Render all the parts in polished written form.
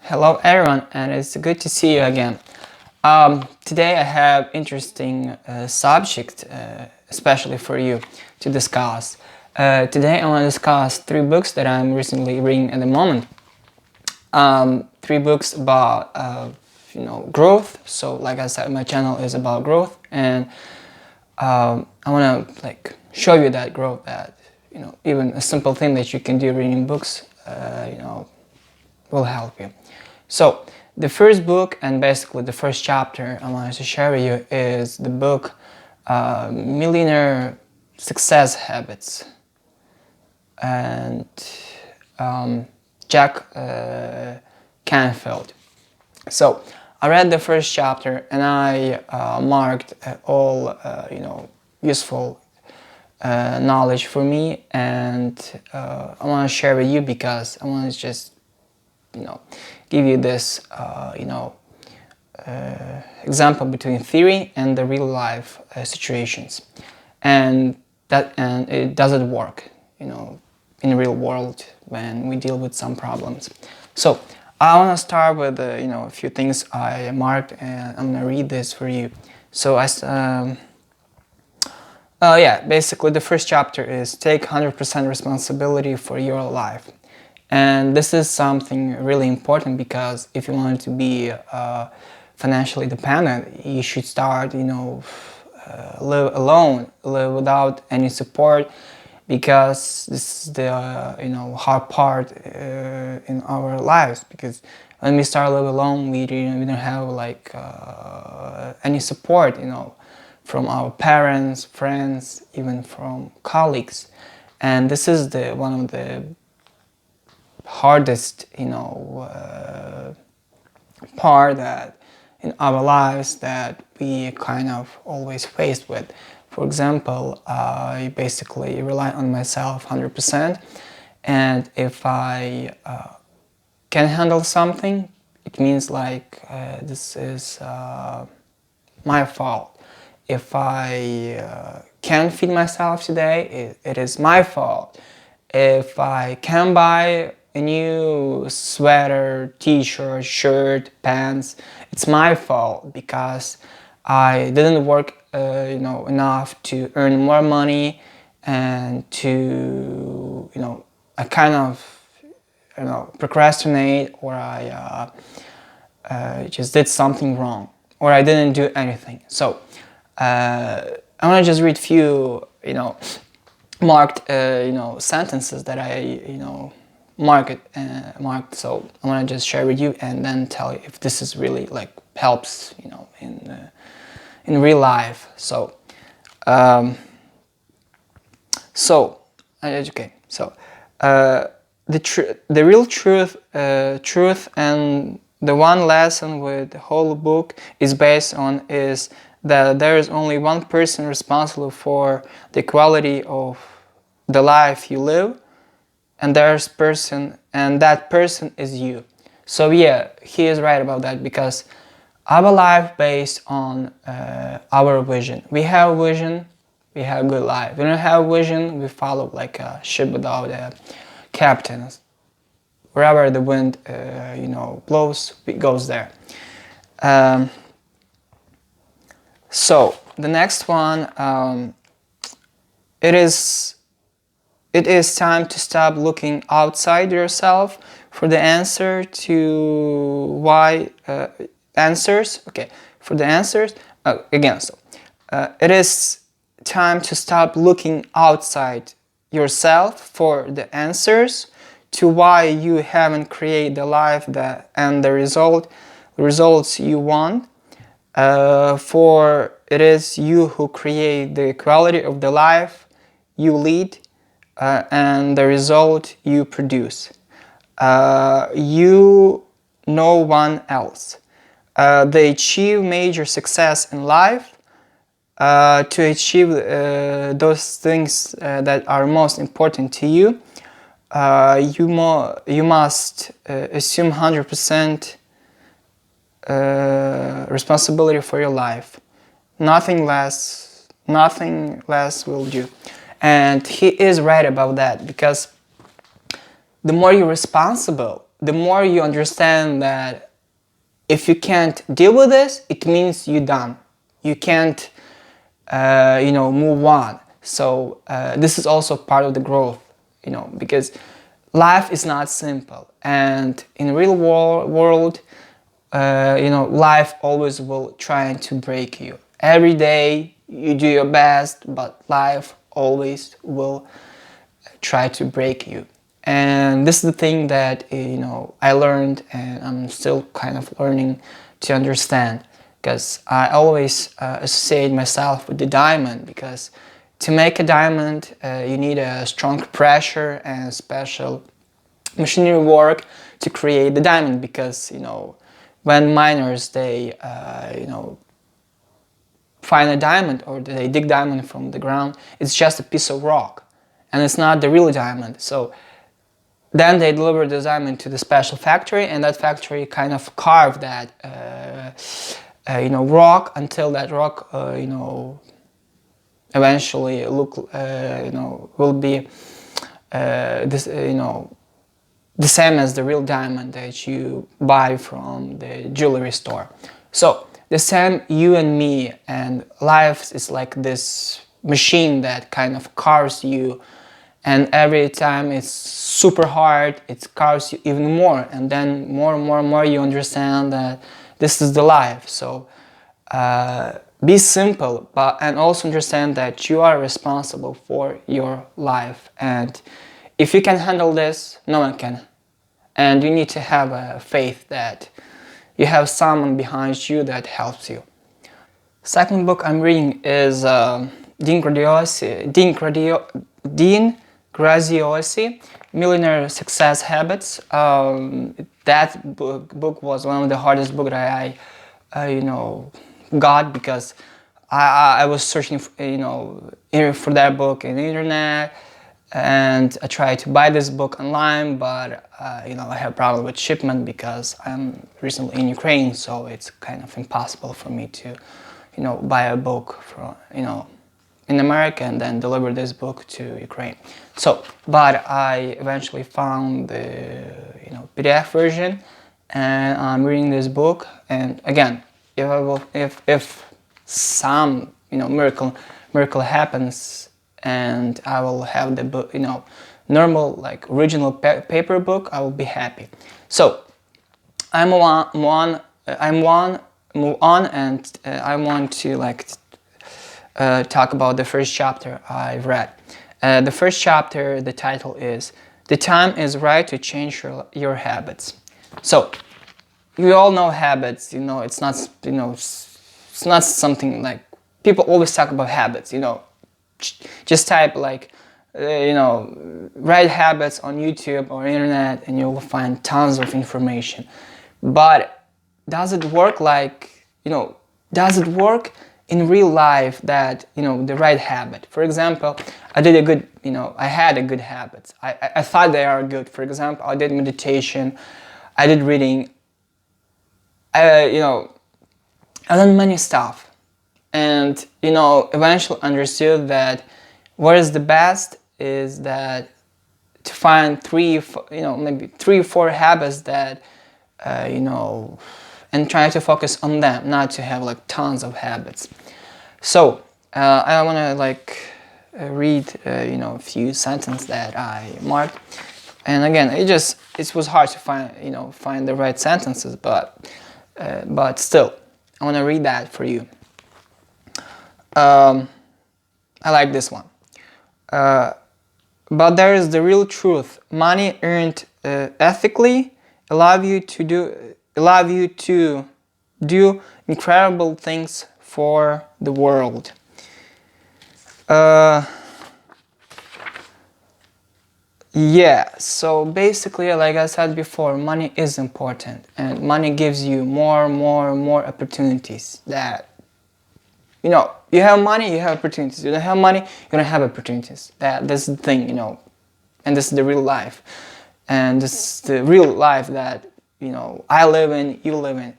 Hello everyone, and it's good to see you again. Today I have interesting subject, especially for you, to discuss. Today I want to discuss three books that I'm recently reading at the moment. Three books about growth. So, like I said, my channel is about growth, and I want to show you that growth. That even a simple thing that you can do reading books, will help you. So the first book and basically the first chapter I wanted to share with you is the book Millionaire Success Habits, and Jack Canfield. So I read the first chapter and I marked all useful knowledge for me, and I want to share with you because I want to just give you this example between theory and the real life situations, and it doesn't work in the real world when we deal with some problems. So I want to start with a few things I marked, and I'm gonna read this for you. So basically the first chapter is take 100% responsibility for your life. And this is something really important because if you want to be financially dependent, you should start, live alone, live without any support, because this is the, hard part in our lives. Because when we start live alone, we don't have any support, from our parents, friends, even from colleagues, and this is one of the hardest part that in our lives that we kind of always faced with. For example, I basically rely on myself 100%, and if I can handle something, it means this is my fault. If I can't feed myself today, it is my fault. If I can buy a new sweater, t-shirt, shirt, pants, it's my fault because I didn't work enough to earn more money, and to I kind of procrastinate, or I just did something wrong, or I didn't do anything. So I want to just read few marked sentences that I marked. So I want to just share with you and then tell you if this is really helps in real life. So the real truth, and the one lesson with the whole book is based on is that there is only one person responsible for the quality of the life you live, and that person is you. So yeah, he is right about that, because our life based on our vision. We have a vision, we have a good life. We don't have a vision, we follow like a ship without a captain. Wherever the wind blows, it goes there. So the next one, it is time to stop looking outside yourself for the answer to why answers. Okay, for the answers again. So it is time to stop looking outside yourself for the answers to why you haven't created the life and the results you want. For it is you who create the quality of the life you lead, and the result you produce. You, no one else. They achieve major success in life. To achieve those things that are most important to you, you must assume 100% responsibility for your life. Nothing less will do. And he is right about that, because the more you're responsible, the more you understand that if you can't deal with this, it means you're done. You can't, move on. So this is also part of the growth, because life is not simple, and in real world, life always will try to break you. Every day you do your best, but life always will try to break you. And this is the thing that I learned, and I'm still kind of learning to understand, because I always associate myself with the diamond, because to make a diamond you need a strong pressure and special machinery work to create the diamond, because when miners they find a diamond, or they dig diamond from the ground, it's just a piece of rock and it's not the real diamond. So then they deliver the diamond to the special factory, and that factory kind of carve that rock until that rock eventually will be this the same as the real diamond that you buy from the jewelry store. So the same, you and me, and life is like this machine that kind of carves you, and every time it's super hard, it carves you even more, and then more and more and more you understand that this is the life. So be simple, and also understand that you are responsible for your life, and if you can handle this, no one can. And you need to have a faith that you have someone behind you that helps you. Second book I'm reading is Dean Graziosi, Millionaire Success Habits. That book was one of the hardest books that I got, because I was searching for that book in the internet, and I tried to buy this book online, but I have a problem with shipment because I'm recently in Ukraine, so it's kind of impossible for me to buy a book from in America and then deliver this book to Ukraine. So, but I eventually found the PDF version, and I'm reading this book. And again, if some miracle happens, and I will have the book, normal like original paper book, I will be happy. So I'm move on, and I want to talk about the first chapter I've read. The first chapter, the title is "The Time is Right to Change Your Habits." So we all know habits. It's not it's not something like people always talk about habits. Just type write habits on YouTube or internet, and you'll find tons of information. But does it work does it work in real life, that the right habit? For example, I had a good habits. I thought they are good. For example, I did meditation, I did reading, I learned many stuff. And eventually understood that what is the best is that to find maybe 3 or 4 habits that and try to focus on them, not to have tons of habits. So I want to read a few sentences that I marked. And again, it was hard to find the right sentences, but still I want to read that for you. I like this one. But there is the real truth. Money earned ethically allow you to do incredible things for the world. Yeah, so basically, like I said before, money is important, and money gives you more opportunities. That you have money, you have opportunities. You don't have money, you don't have opportunities. That's the thing, and this is the real life, and this is the real life that I live in, you live in.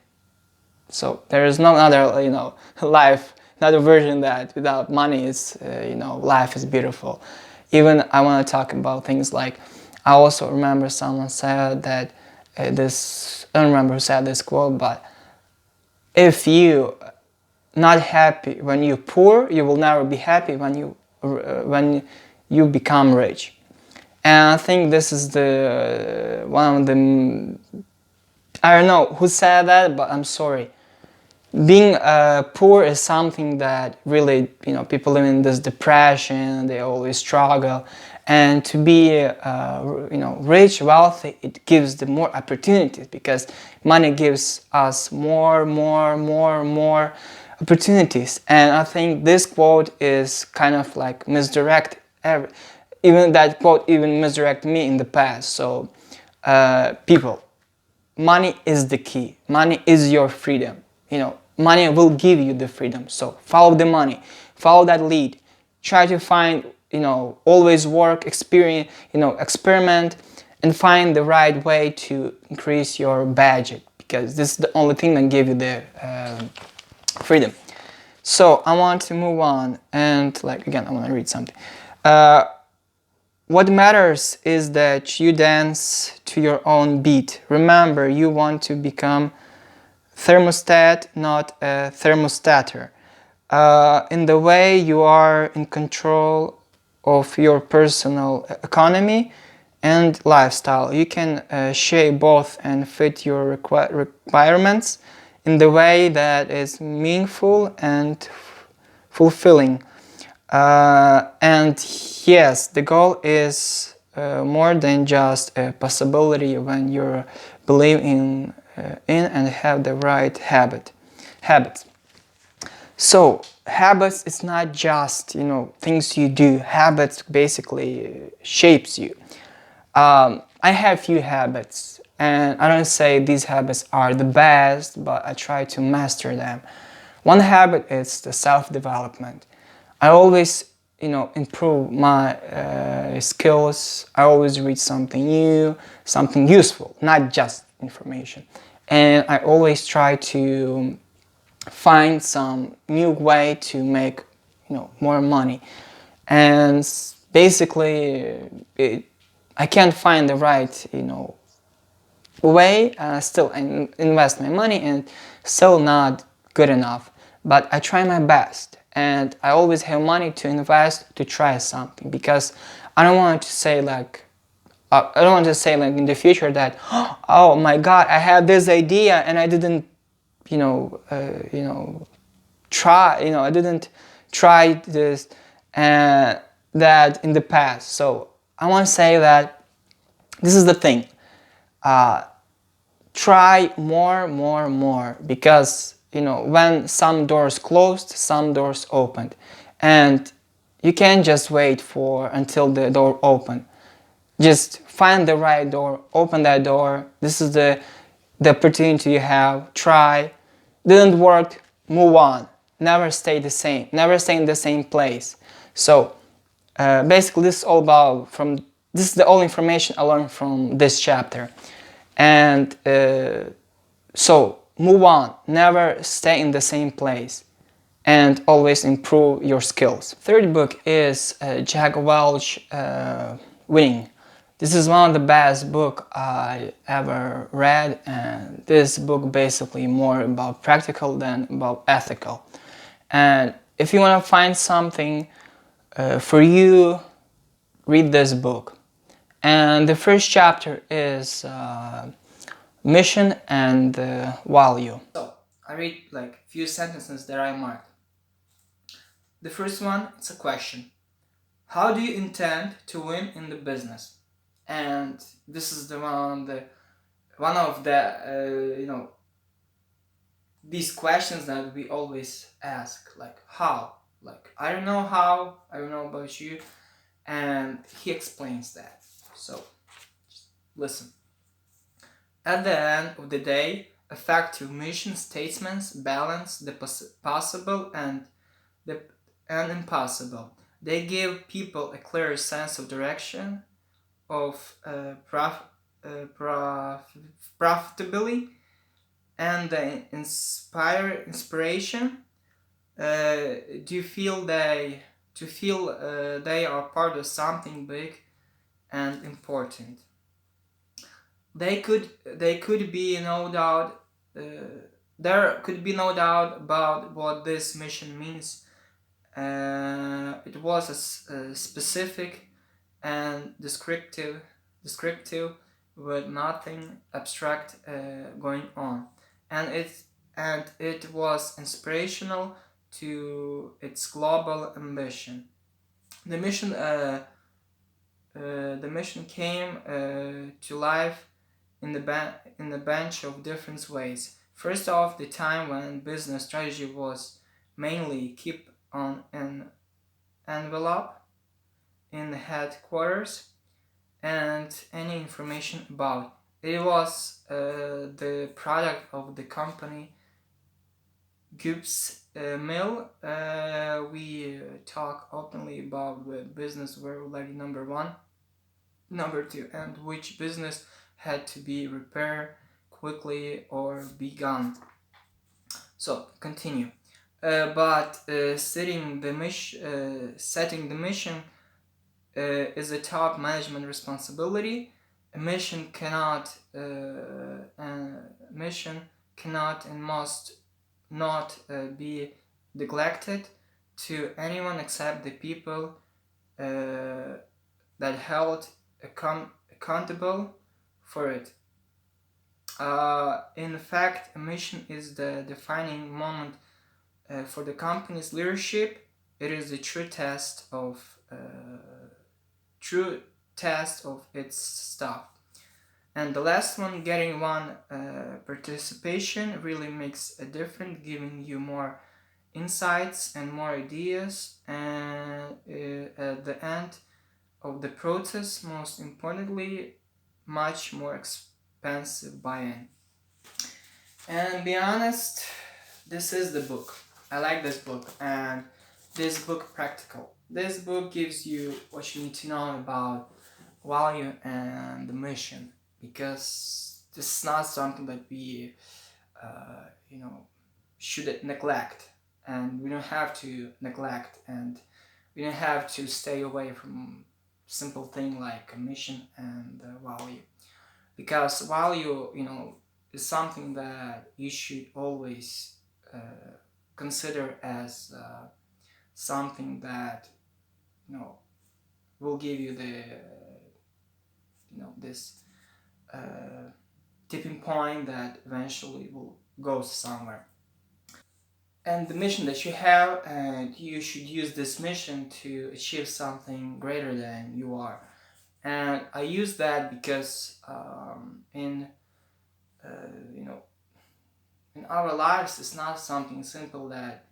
So there is no other life, another version that without money is life is beautiful. Even I want to talk about things like, I also remember someone said that this, I don't remember who said this quote, but if you not happy when you're poor, you will never be happy when you become rich. And I think this is the one of the, I don't know who said that, but I'm sorry. Being poor is something that really, people live in this depression, they always struggle. And to be, rich, wealthy, it gives them more opportunities, because money gives us more opportunities. And I think this quote is kind of like misdirect. Even that quote even misdirected me in the past. So, people, money is the key. Money is your freedom. Money will give you the freedom. So follow the money, follow that lead. Try to find, always work, experience, experiment, and find the right way to increase your budget, because this is the only thing that gives you the freedom. So I want to move on, and again, I want to read something. What matters is that you dance to your own beat. Remember, you want to become thermostat, not a thermostater. In the way you are in control of your personal economy and lifestyle. You can shape both and fit your requirements in the way that is meaningful and fulfilling. And yes, the goal is more than just a possibility when you believe in and have the right habits. So habits, it's not just things you do. Habits basically shapes you. I have few habits, and I don't say these habits are the best, but I try to master them. One habit is the self-development. I always improve my skills. I always read something new, something useful, not just information. And I always try to find some new way to make more money. And basically I can't find the right way. Still invest my money, and still not good enough, but I try my best, and I always have money to invest to try something, because I don't want to say in the future that, oh my God, I had this idea and I didn't try, I didn't try this and that in the past. So I want to say that this is the thing. Try more, because when some doors closed, some doors opened, and you can't just wait until the door open. Just find the right door, open that door. This is the opportunity you have. Try. Didn't work, move on. Never stay the same. Never stay in the same place. So basically, this is the all information I learned from this chapter. And so move on. Never stay in the same place, and always improve your skills. Third book is Jack Welch, Winning. This is one of the best books I ever read, and this book basically more about practical than about ethical. And if you want to find something for you, read this book. And the first chapter is mission and value. So I read few sentences that I marked. The first one, it's a question. How do you intend to win in the business? And this is one of the these questions that we always ask, how? I don't know how, I don't know about you. And he explains that. So just listen. At the end of the day, effective mission statements balance the possible and the impossible. They give people a clear sense of direction, of profitability, and inspiration. Do you feel they are part of something big and important? they could be no doubt there could be no doubt about what this mission means. It was a specific and descriptive with nothing abstract going on, and it was inspirational to its global ambition. The mission came to life in a bunch of different ways. First off, the time when business strategy was mainly kept on an envelope in the headquarters, and any information about it was the product of the company Gibbs Mill. We talk openly about the business were already number one, number two, and which business had to be repaired quickly or be gone. So continue. But setting the mission is a top management responsibility. A mission cannot and must not be neglected to anyone except the people that held accountable for it. In fact, a mission is the defining moment for the company's leadership. It is the true test of its staff. And the last one, getting one participation really makes a difference, giving you more insights and more ideas. And at the end of the process, most importantly, much more expensive buy-in. And be honest, this is the book. I like this book, and this book practical. This book gives you what you need to know about value and the mission, because this is not something that we should neglect, and we don't have to neglect, and we don't have to stay away from simple thing like a mission and value, because value is something that you should always consider as something that will give you the this tipping point that eventually will go somewhere. And the mission that you have, and you should use this mission to achieve something greater than you are. And I use that because in our lives, it's not something simple that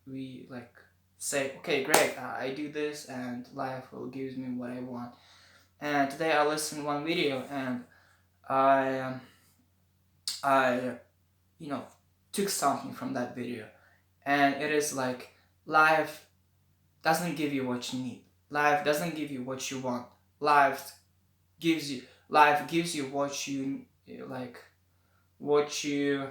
we like say, okay, great, I do this and life will give me what I want. And today I listened to one video, and I took something from that video, and it is like, life doesn't give you what you need. Life doesn't give you what you want. Life gives you what you like, what you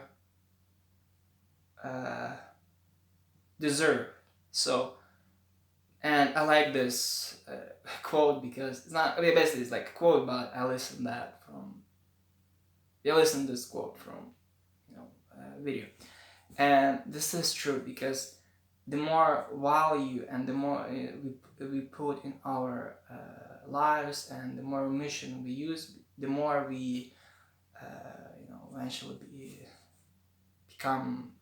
deserve. So, and I like this quote because it's not, basically it's like a quote, but I listened to this quote from video, and this is true because the more value and the more we put in our lives, and the more mission we use, the more we eventually become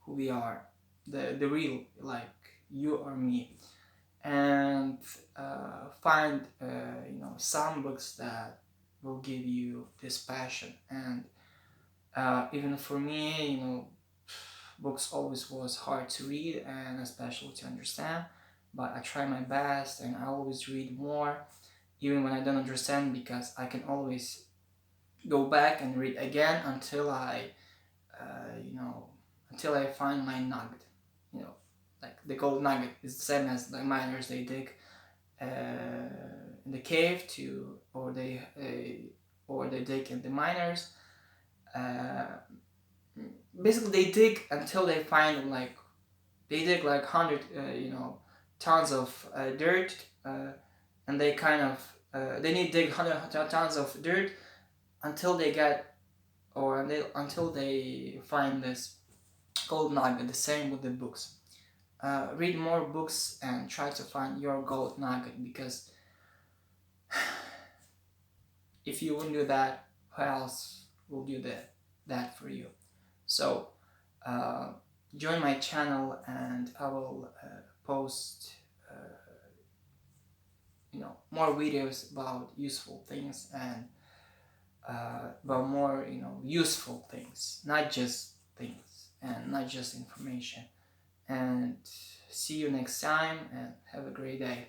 who we are, the real, like you or me. And find some books that will give you this passion. And even for me, books always was hard to read and especially to understand, but I try my best, and I always read more even when I don't understand, because I can always go back and read again until I find my nugget. Like the gold nugget is the same as the miners, they dig in the cave or they dig in the miners. Basically they dig until they find they dig like 100 tons of dirt, and they kind of they need to dig 100 tons of dirt until they get, until they find this gold nugget. The same with the books. Read more books and try to find your gold nugget, because if you wouldn't do that, who else will do that for you? So join my channel, and I will post more videos about useful things, and about more useful things, not just things and not just information. And see you next time, and have a great day.